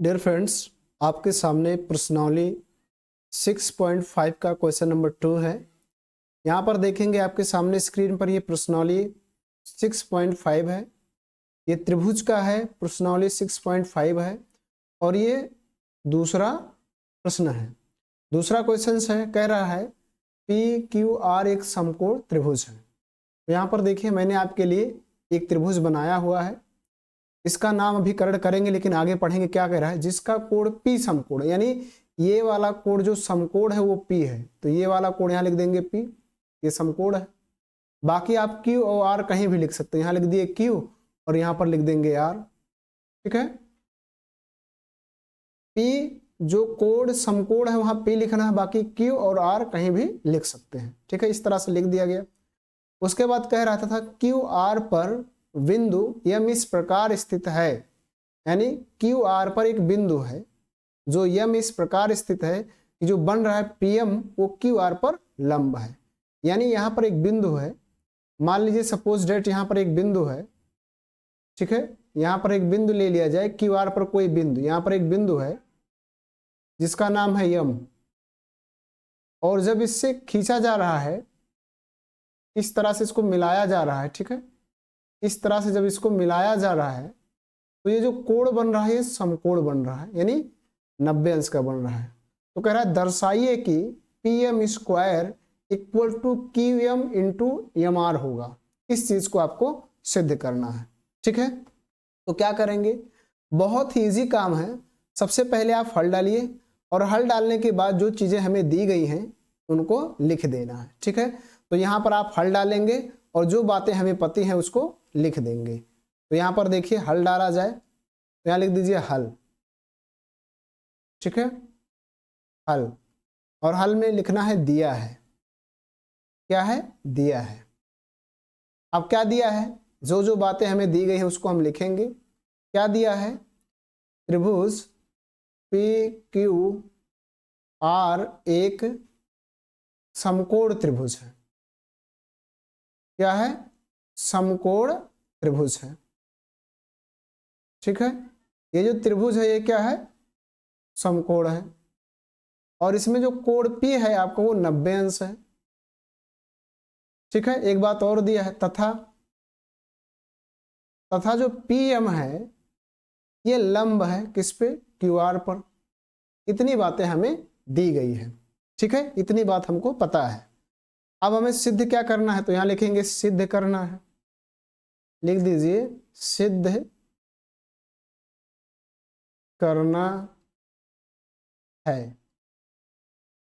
Dear friends, आपके सामने प्रश्नावली 6.5 का क्वेश्चन नंबर 2 है। यहाँ पर देखेंगे आपके सामने स्क्रीन पर ये प्रश्नावली 6.5 है। ये त्रिभुज का है, प्रश्नावली 6.5 है और ये दूसरा प्रश्न है। दूसरा क्वेश्चन है, कह रहा है PQR एक समकोण त्रिभुज है। तो यहाँ पर देखिए मैंने आपके लिए एक त्रिभुज बनाया हुआ है। इसका नाम अभी करण करेंगे लेकिन आगे पढ़ेंगे क्या कह रहा है। जिसका कोण P समकोण, यानी ये वाला कोण जो समकोण है वो P है, तो ये वाला कोण यहाँ लिख देंगे P, ये समकोण है। बाकी आप Q और R कहीं भी लिख सकते हैं, यहाँ लिख दिए Q और यहाँ पर लिख देंगे R। ठीक है, P जो कोण समकोण है वहां P लिखना है, बाकी Q और R कहीं भी लिख सकते हैं। ठीक है, इस तरह से लिख दिया गया। उसके बाद कह रहा था QR पर बिंदु यम इस प्रकार स्थित है, यानी QR पर एक बिंदु है जो यम इस प्रकार स्थित है कि जो बन रहा है PM वो QR पर लंब है। यानी यहाँ पर एक बिंदु है, मान लीजिए सपोज डेट यहाँ पर एक बिंदु है। ठीक है, यहाँ पर एक बिंदु ले लिया जाए, QR पर कोई बिंदु, यहाँ पर एक बिंदु है जिसका नाम है यम, और जब इससे खींचा जा रहा है, इस तरह से इसको मिलाया जा रहा है। ठीक है, इस तरह से जब इसको मिलाया जा रहा है तो ये जो कोण बन रहा है ये समकोण बन रहा है, यानी 90 अंश का बन रहा है। तो कह रहा है दर्शाइए कि PM square equal to QM into MR होगा। इस चीज को आपको सिद्ध करना है। ठीक है, तो क्या करेंगे, बहुत ही इजी काम है। सबसे पहले आप हल डालिए और हल डालने के बाद जो चीजें हमें दी गई हैं उनको लिख देना है। ठीक है, तो यहाँ पर आप हल डालेंगे और जो बातें हमें पता है उसको लिख देंगे। तो यहाँ पर देखिए हल डाला जाए तो यहाँ लिख दीजिए हल। ठीक है, हल, और हल में लिखना है दिया है। क्या है, दिया है। अब क्या दिया है, जो जो बातें हमें दी गई है उसको हम लिखेंगे। क्या दिया है, त्रिभुज PQR एक समकोण त्रिभुज है। क्या है, समकोण त्रिभुज है। ठीक है, ये जो त्रिभुज है ये क्या है, समकोण है, और इसमें जो कोण P है आपको वो 90 अंश है। ठीक है, एक बात और दिया है, तथा जो PM है ये लंब है किस पे, QR पर। इतनी बातें हमें दी गई है। ठीक है, इतनी बात हमको पता है। अब हमें सिद्ध क्या करना है, तो यहां लिखेंगे सिद्ध करना है। लिख दीजिए सिद्ध करना है।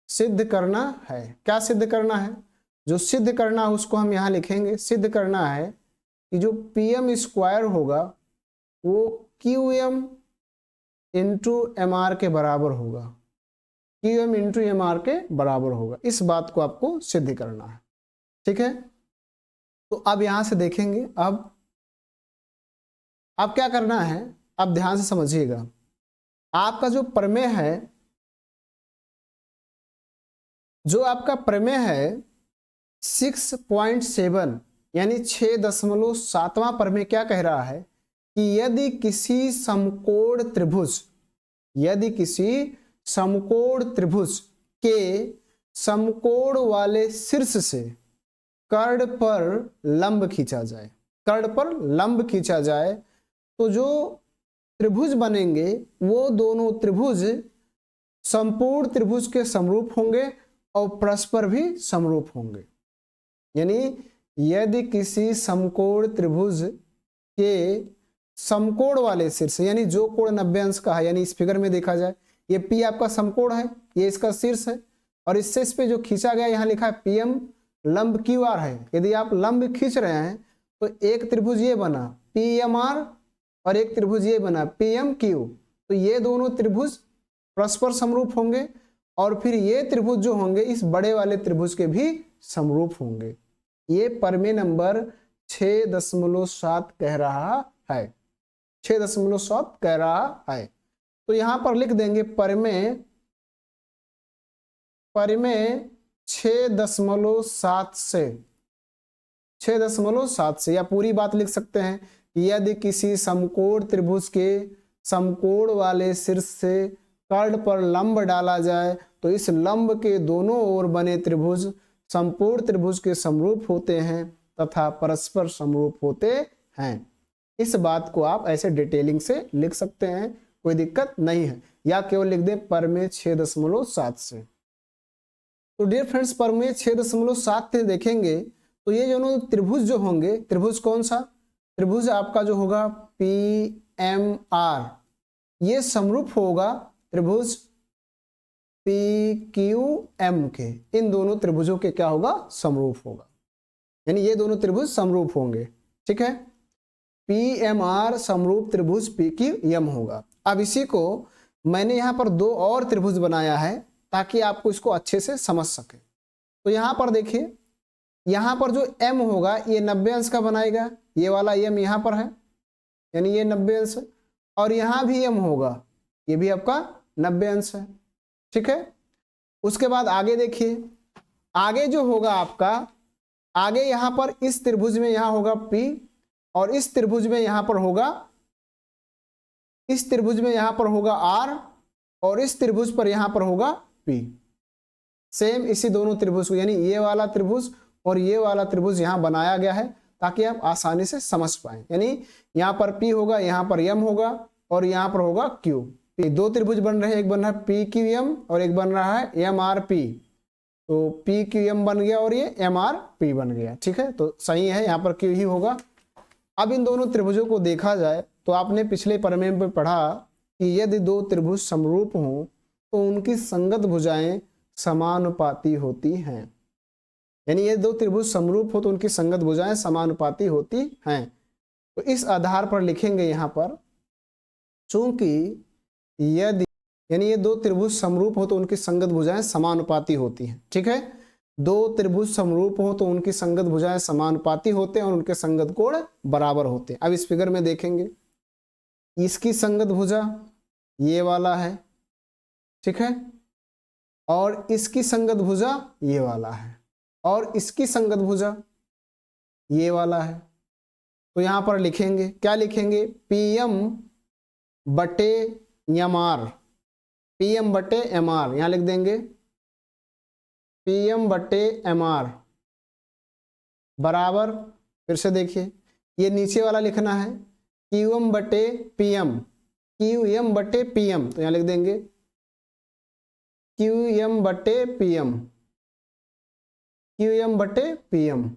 सिद्ध करना है, क्या सिद्ध करना है, जो सिद्ध करना है उसको हम यहां लिखेंगे। सिद्ध करना है कि जो PM स्क्वायर होगा वो QM इंटू MR के बराबर होगा। QM इंटू MR के बराबर होगा, इस बात को आपको सिद्ध करना है। ठीक है, तो अब यहां से देखेंगे। अब क्या करना है, अब ध्यान से समझिएगा। आपका जो प्रमेय है, जो आपका प्रमेय है 6.7 यानी 6.7वां प्रमेय क्या कह रहा है कि यदि किसी समकोण त्रिभुज के समकोण वाले शीर्ष से कर्ण पर लंब खींचा जाए, तो जो त्रिभुज बनेंगे वो दोनों त्रिभुज संपूर्ण त्रिभुज के समरूप होंगे और परस्पर भी समरूप होंगे। यानी यदि किसी समकोण त्रिभुज के समकोण वाले शीर्ष, यानी जो कोण 90 अंश का है, यानी इस फिगर में देखा जाए ये P आपका समकोण है, ये इसका शीर्ष है, और इससे इस पे जो खींचा गया यहाँ लिखा है PM लंब QR है। यदि आप लंब खींच रहे हैं तो एक त्रिभुज ये बना PMR और एक त्रिभुज ये बना PMQ, तो ये दोनों त्रिभुज परस्पर समरूप होंगे और फिर ये त्रिभुज जो होंगे इस बड़े वाले त्रिभुज के भी समरूप होंगे। ये प्रमेय नंबर 6.7 कह रहा है, 6.7 कह रहा है। तो यहां पर लिख देंगे प्रमेय 6.7 से, या पूरी बात लिख सकते हैं कि यदि किसी समकोण त्रिभुज के समकोण वाले शीर्ष से कर्ण पर लंब डाला जाए तो इस लंब के दोनों ओर बने त्रिभुज संपूर्ण त्रिभुज के समरूप होते हैं तथा परस्पर समरूप होते हैं। इस बात को आप ऐसे डिटेलिंग से लिख सकते हैं, कोई दिक्कत नहीं है, या केवल लिख दें परमेय 6.7 से। तो डियर फ्रेंड्स, परमेय 6.7 से देखेंगे तो ये दोनों त्रिभुज जो होंगे, त्रिभुज कौन सा? त्रिभुज आपका जो होगा PMR, ये समरूप होगा त्रिभुज PQM के। इन दोनों त्रिभुजों के क्या होगा? समरूप होगा, यानी ये दोनों त्रिभुज समरूप होंगे। ठीक है, PMR समरूप त्रिभुज PQM होगा। अब इसी को मैंने यहाँ पर दो और त्रिभुज बनाया है ताकि आपको इसको अच्छे से समझ सके। तो यहाँ पर देखिए, यहाँ पर जो M होगा ये 90 अंश का बनाएगा, ये वाला M यहाँ पर है यानी ये 90 अंश है, और यहाँ भी M होगा, ये भी आपका 90 अंश है। ठीक है, उसके बाद आगे देखिए, आगे जो होगा आपका, आगे यहाँ पर इस त्रिभुज में यहाँ होगा P, और इस त्रिभुज में यहाँ पर होगा, इस त्रिभुज में यहाँ पर होगा R, और इस त्रिभुज पर यहाँ पर होगा P। सेम इसी दोनों त्रिभुज को, यानी ये वाला त्रिभुज और ये वाला त्रिभुज यहाँ बनाया गया है ताकि आप आसानी से समझ पाए। यानी यहाँ पर P होगा, यहाँ पर M होगा, और यहाँ पर होगा Q। दो त्रिभुज बन रहे हैं, एक बन रहा है PQM और एक बन रहा है MRP। तो PQM बन गया और ये MRP बन गया। ठीक है, तो सही है, यहाँ पर Q ही होगा। अब इन दोनों त्रिभुजों को देखा जाए तो आपने पिछले प्रमेय में पढ़ा कि यदि दो त्रिभुज समरूप हों तो उनकी संगत भुजाएं समानुपाती होती हैं। यानी ये दो त्रिभुज समरूप हो तो उनकी संगत भुजाएं समानुपाती होती हैं। तो इस आधार पर लिखेंगे यहाँ पर, चूंकि यदि, यानी ये दो त्रिभुज समरूप हो तो उनकी संगत भुजाएं समानुपाती होती हैं। ठीक है, दो त्रिभुज समरूप हो तो उनकी संगत भुजाएं समानुपाती होते हैं और उनके संगत कोण बराबर होते हैं। अब इस फिगर में देखेंगे, इसकी संगत भुजा ये वाला है, ठीक है, और इसकी संगत भुजा ये वाला है, और इसकी संगत भुजा ये वाला है। तो यहां पर लिखेंगे, क्या लिखेंगे? PM बटे MR, PM बटे MR, यहां लिख देंगे PM बटे MR बराबर, फिर से देखिए ये नीचे वाला लिखना है QM बटे PM, QM बटे PM, तो यहां लिख देंगे QM बटे PM, QM बटे PM।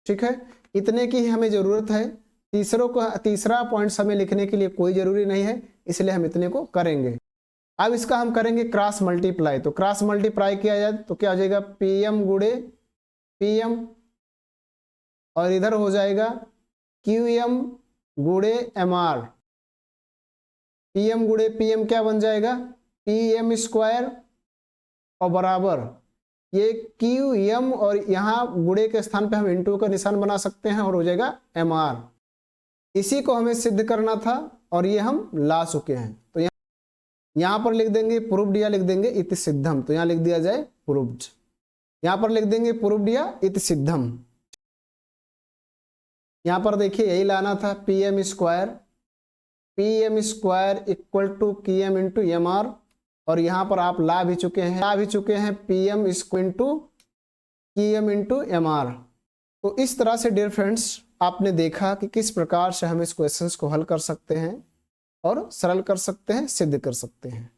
ठीक है, इतने की हमें जरूरत है, तीसरा पॉइंट हमें लिखने के लिए कोई जरूरी नहीं है, इसलिए हम इतने को करेंगे। अब इसका हम करेंगे क्रॉस मल्टीप्लाई। तो क्रॉस मल्टीप्लाई किया जाए तो क्या हो जाएगा? PM गुणे PM, और इधर हो जाएगा QM गुणे MR। PM गुणे PM क्या बन जाएगा? PM स्क्वायर, और बराबर ये QM, और यहाँ गुणे के स्थान पे हम इंटू का निशान बना सकते हैं और हो जाएगा MR। इसी को हमें सिद्ध करना था और ये हम ला चुके हैं। तो यहाँ पर लिख देंगे प्रूव्ड, या लिख देंगे इति सिद्धम। तो यहाँ लिख दिया जाए प्रूव्ड, यहाँ पर लिख देंगे प्रूव्ड या इति सिद्धम। यहाँ पर देखिए यही लाना था, PM square equal to QM into MR, और यहाँ पर आप ला भी चुके हैं PM square into QM into MR। तो इस तरह से डियर फ्रेंड्स आपने देखा कि किस प्रकार से हम इस क्वेश्चंस को हल कर सकते हैं और सरल कर सकते हैं, सिद्ध कर सकते हैं।